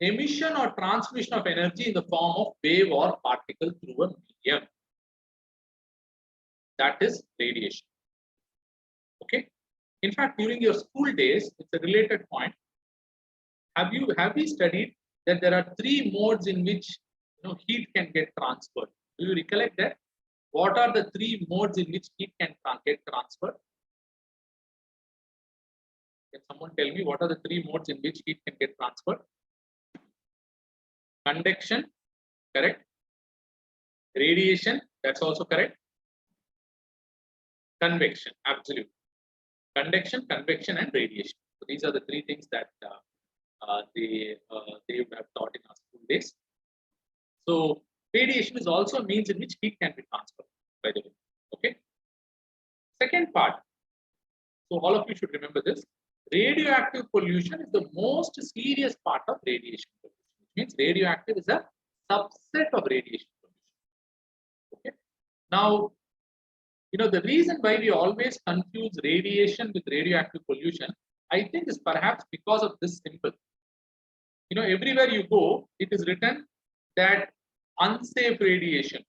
emission or transmission of energy in the form of wave or particle through a medium. That is radiation. Okay. In fact, during your school days, it's a related point. Have we studied that there are three modes in which heat can get transferred? Do you recollect that? What are the three modes in which heat can get transferred? Can someone tell me what are the three modes in which heat can get transferred? Conduction, correct. Radiation, that's also correct. Convection, absolutely. Conduction, convection, and radiation. So these are the three things that they have taught in our school days. So radiation is also a means in which heat can be transferred, by the way. Okay. Second part. So all of you should remember this. Radioactive pollution is the most serious part of radiation pollution. Which means radioactive is a subset of radiation pollution. Okay. Now, the reason why we always confuse radiation with radioactive pollution, I think, is perhaps because of this simple. Everywhere you go, it is written that unsafe radiation.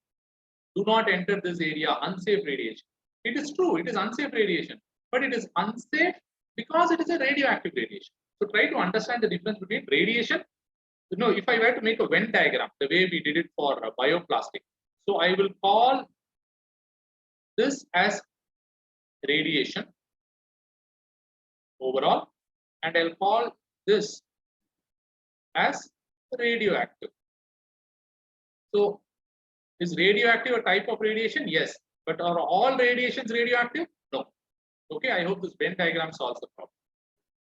Do not enter this area, unsafe radiation. It is true, it is unsafe radiation, but it is unsafe because it is a radioactive radiation. So try to understand the difference between radiation. If I were to make a Venn diagram, the way we did it for bioplastic, so I will call this as radiation overall, and I'll call this as radioactive. So is radioactive a type of radiation? Yes. But are all radiations radioactive? No. Okay, I hope this Venn diagram solves the problem.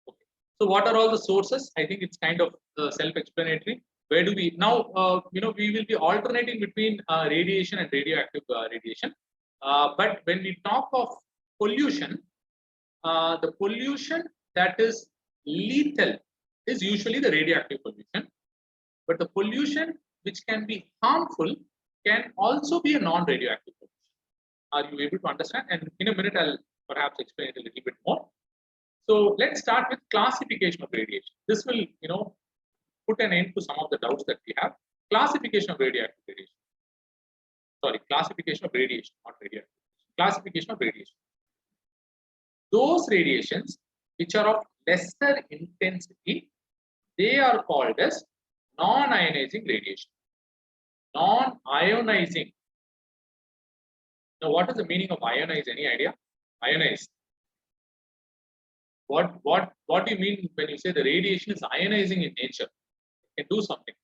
Okay. So what are all the sources? I think it's kind of self-explanatory. Where do we now? We will be alternating between radiation and radioactive radiation. But when we talk of pollution, the pollution that is lethal is usually the radioactive pollution. But the pollution which can be harmful can also be a non-radioactive pollution. Are you able to understand? And in a minute, I'll perhaps explain it a little bit more. So let's start with classification of radiation. This will, put an end to some of the doubts that we have. Classification of radioactive radiation. Sorry, classification of radiation, not radioactive. Classification of radiation. Those radiations which are of lesser intensity, they are called as non-ionizing radiation. Non-ionizing. Now, what is the meaning of ionize? Any idea? Ionize. What do you mean when you say the radiation is ionizing in nature? It can do something.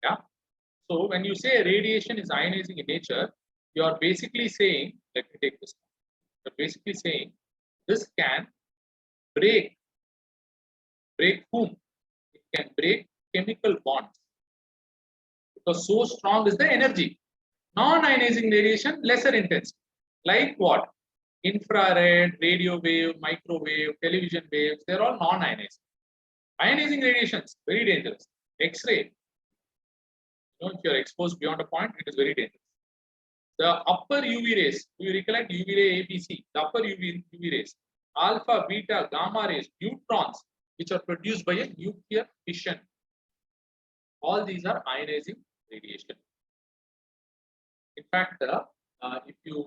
Yeah. So when you say radiation is ionizing in nature, you are basically saying, let me take this. You're basically saying this can break whom? It can break chemical bonds. Because so strong is the energy. Non-ionizing radiation, lesser intensity. Like what? Infrared, radio wave, microwave, television waves, they're all non-ionizing. Ionizing radiations, very dangerous. X-ray, if you're exposed beyond a point, it is very dangerous. The upper UV rays, do you recollect UV ray ABC? The upper UV rays, alpha, beta, gamma rays, neutrons, which are produced by a nuclear fission. All these are ionizing radiation. In fact, if you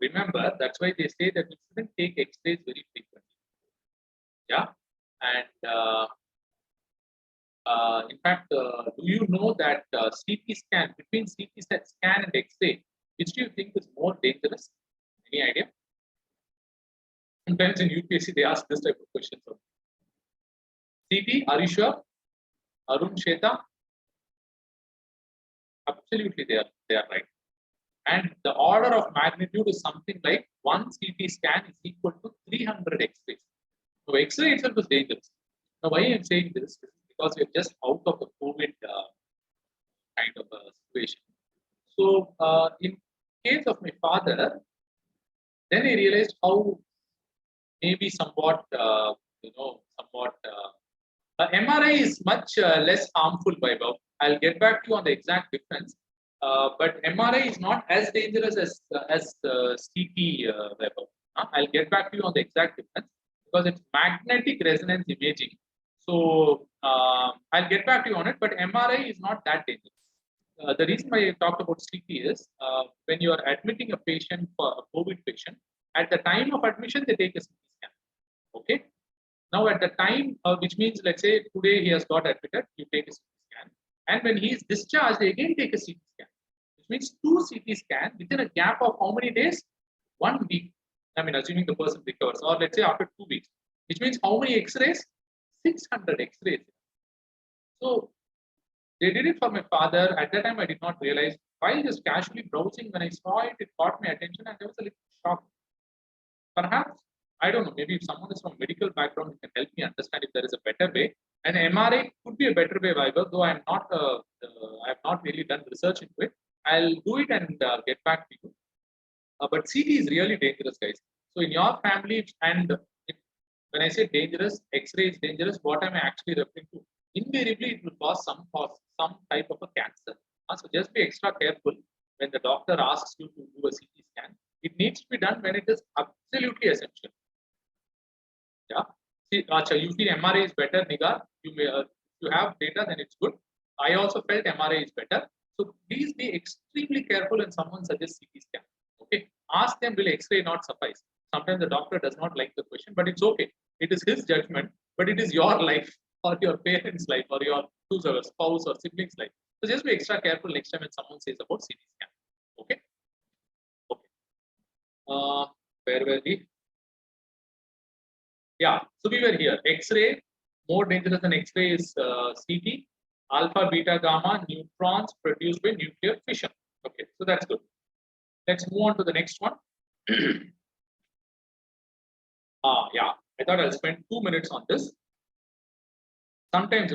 remember, that's why they say that we shouldn't take X-rays very frequently. Yeah, and in fact, do you know that CT scan, between CT scan and X-ray, which do you think is more dangerous? Any idea? Sometimes in UPSC they ask this type of questions. CT, are you sure? Arun, Sheta? Absolutely, they are right. And the order of magnitude is something like one CT scan is equal to 300 X-rays. So X-ray itself is dangerous. Now, why I am saying this is because we are just out of the COVID kind of a situation. So, in case of my father, then I realized how maybe somewhat, MRI is much less harmful, Vaibhav. I'll get back to you on the exact difference. But MRI is not as dangerous as CT, Vaibhav. I'll get back to you on the exact difference. because it's magnetic resonance imaging. So I'll get back to you on it, but MRI is not that dangerous. The reason why I talked about CT is when you are admitting a patient for a COVID patient, at the time of admission, they take a CT scan. Okay. Now, at the time, which means, let's say today he has got admitted, you take a CT scan. And when he is discharged, they again take a CT scan, which means 2 CT scans within a gap of how many days? 1 week. I mean, assuming the person recovers, or let's say after 2 weeks, which means how many X-rays? 600 X-rays. So they did it for my father. At that time, I did not realize. While just casually browsing, when I saw it, it caught my attention, and I was a little shocked. Perhaps, I don't know, maybe if someone is from medical background, you can help me understand if there is a better way. And MRI could be a better way, Viber, though I have not really done research into it. I'll do it and get back to you. But CT is really dangerous, guys. So in your family, and when I say dangerous, X-ray is dangerous, what am I actually referring to? Invariably, it will cause some type of a cancer. So just be extra careful when the doctor asks you to do a CT scan. It needs to be done when it is absolutely essential. Yeah. See, you feel MRI is better, Nigar. You may, you have data, then it's good. I also felt MRI is better. So please be extremely careful when someone suggests CT scan. Okay. Ask them, will X-ray not suffice? Sometimes the doctor does not like the question, but it's okay. It is his judgment, but it is your life or your parents' life or your spouse or siblings' life. So just be extra careful next time when someone says about CT scan. Okay. Okay. Where were we? Yeah, so we were here. X-ray, more dangerous than X-ray is CT. Alpha, beta, gamma, neutrons produced by nuclear fission. Okay, so that's good. Let's move on to the next one. Yeah, I thought I'll spend 2 minutes on this. Sometimes,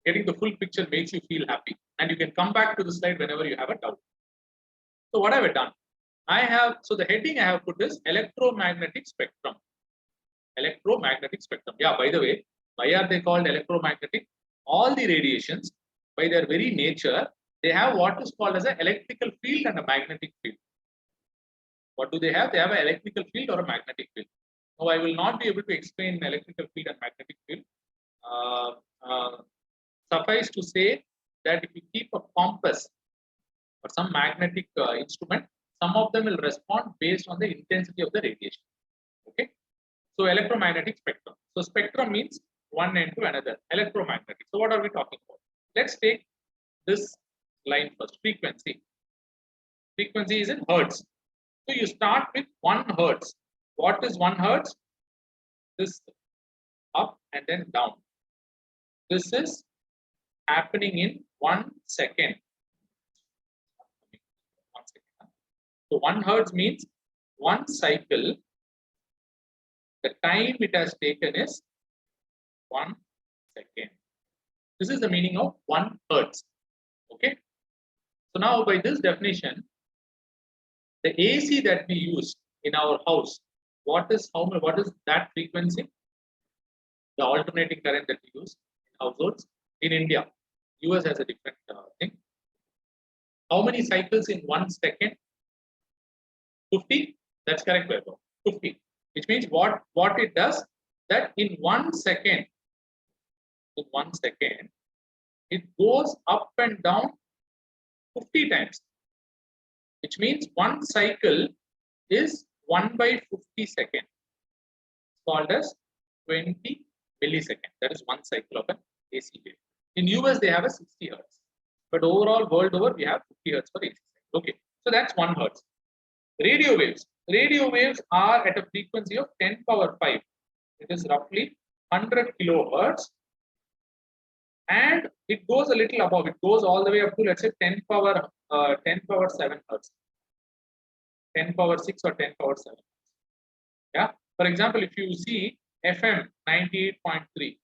getting the full picture makes you feel happy, and you can come back to the slide whenever you have a doubt. So what have I done? So the heading I have put is electromagnetic spectrum. Electromagnetic spectrum. Yeah, by the way, why are they called electromagnetic? All the radiations, by their very nature, they have what is called as an electrical field and a magnetic field. What do they have? They have an electrical field or a magnetic field. Now, I will not be able to explain electrical field and magnetic field. Suffice to say that if you keep a compass or some magnetic instrument, some of them will respond based on the intensity of the radiation. Okay. So electromagnetic spectrum. So spectrum means one end to another. Electromagnetic. So what are we talking about? Let's take this line first. Frequency. Frequency is in hertz. So you start with 1 hertz. What is 1 hertz? This up and then down. This is happening in 1 second. 1 second. So 1 hertz means 1 cycle. The time it has taken is 1 second. This is the meaning of 1 hertz. Okay. So now by this definition, the AC that we use in our house, what is that frequency? The alternating current that we use in households in India. US has a different thing. How many cycles in 1 second? 50. That's correct, Vaibhav. 50. Which means what it does, that in 1 second, it goes up and down 50 times. Which means 1 cycle is 1 by 50 seconds. It's called as 20 milliseconds. That is 1 cycle of an AC wave. In US, they have a 60 hertz. But overall, world over, we have 50 hertz for AC. Okay, so that's 1 hertz. Radio waves. Radio waves are at a frequency of 10 power 5. It is roughly 100 kilohertz. And it goes a little above. It goes all the way up to, let's say, 10 power 7 hertz. 10 power 6 or 10 power 7. Yeah. For example, if you see FM 98.3,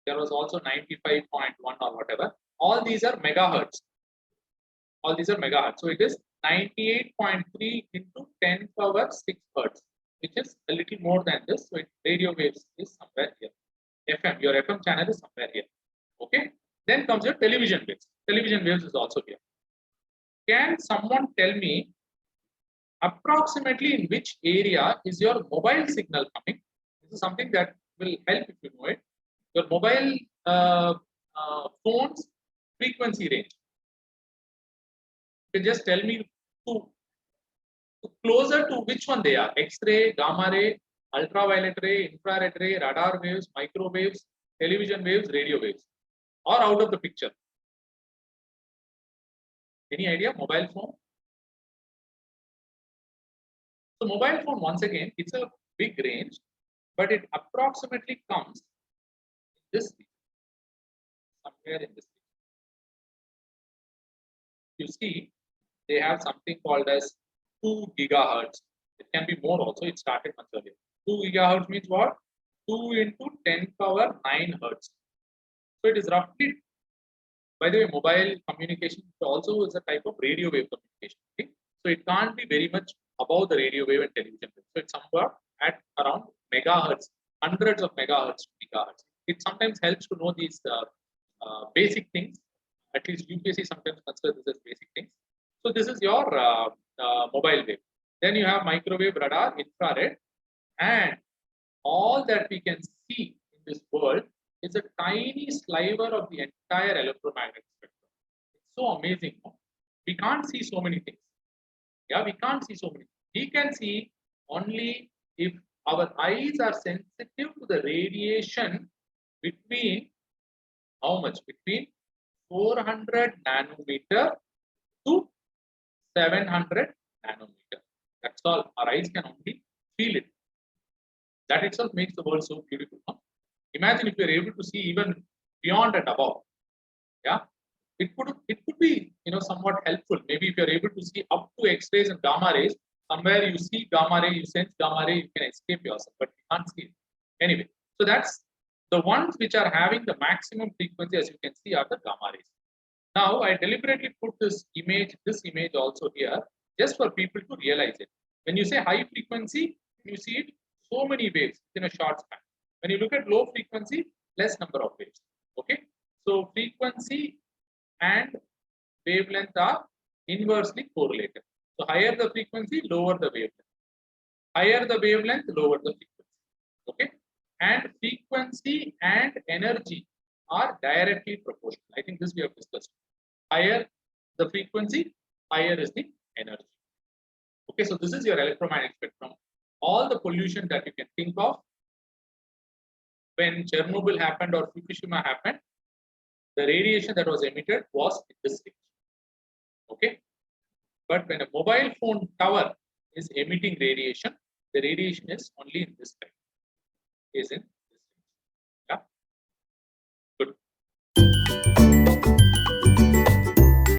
there was also 95.1 or whatever. All these are megahertz. So it is 98.3 into 10 power 6 hertz, which is a little more than this. So radio waves is somewhere here. FM, your FM channel is somewhere here. Okay. Then comes your television waves. Television waves is also here. Can someone tell me approximately in which area is your mobile signal coming? This is something that will help if you know it. Your mobile phone's frequency range. You can just tell me to closer to which one they are: X-ray, gamma ray, ultraviolet ray, infrared ray, radar waves, microwaves, television waves, radio waves, or out of the picture. Any idea? Mobile phone. So mobile phone, once again, it's a big range, but it approximately comes in this region, somewhere in this region. You see, they have something called as 2 gigahertz. It can be more also. It started much earlier. 2 gigahertz means what? 2 into 10 power 9 hertz. So it is roughly, by the way, mobile communication also is a type of radio wave communication. Okay? So it can't be very much above the radio wave and television wave. So it's somewhere at around megahertz, hundreds of megahertz to gigahertz. It sometimes helps to know these basic things. At least UPSC sometimes consider this as basic things. So this is your mobile wave. Then you have microwave, radar, infrared, and all that we can see in this world is a tiny sliver of the entire electromagnetic spectrum. It's so amazing. No? We can't see so many things. Yeah, we can't see so many. We can see only if our eyes are sensitive to the radiation between how much? Between 400 nanometer to 700 nanometer. That's all. Our eyes can only feel it. That itself makes the world so beautiful. Huh? Imagine if you're able to see even beyond and above. Yeah, it could be somewhat helpful. Maybe if you're able to see up to X-rays and gamma rays, somewhere you see gamma ray, you sense gamma ray, you can escape yourself, but you can't see it. Anyway, so that's the ones which are having the maximum frequency, as you can see, are the gamma rays. Now I deliberately put this image also here, just for people to realize it. When you say high frequency, you see it so many waves in a short span. When you look at low frequency, less number of waves. Okay, so frequency and wavelength are inversely correlated. So higher the frequency, lower the wavelength. Higher the wavelength, lower the frequency. Okay, and frequency and energy are directly proportional. I think this we have discussed. Higher the frequency, higher is the energy. Okay, so this is your electromagnetic spectrum. All the pollution that you can think of. When Chernobyl happened or Fukushima happened, the radiation that was emitted was in this range. Okay, but when a mobile phone tower is emitting radiation, the radiation is only in this range. Is in this range. Yeah, good.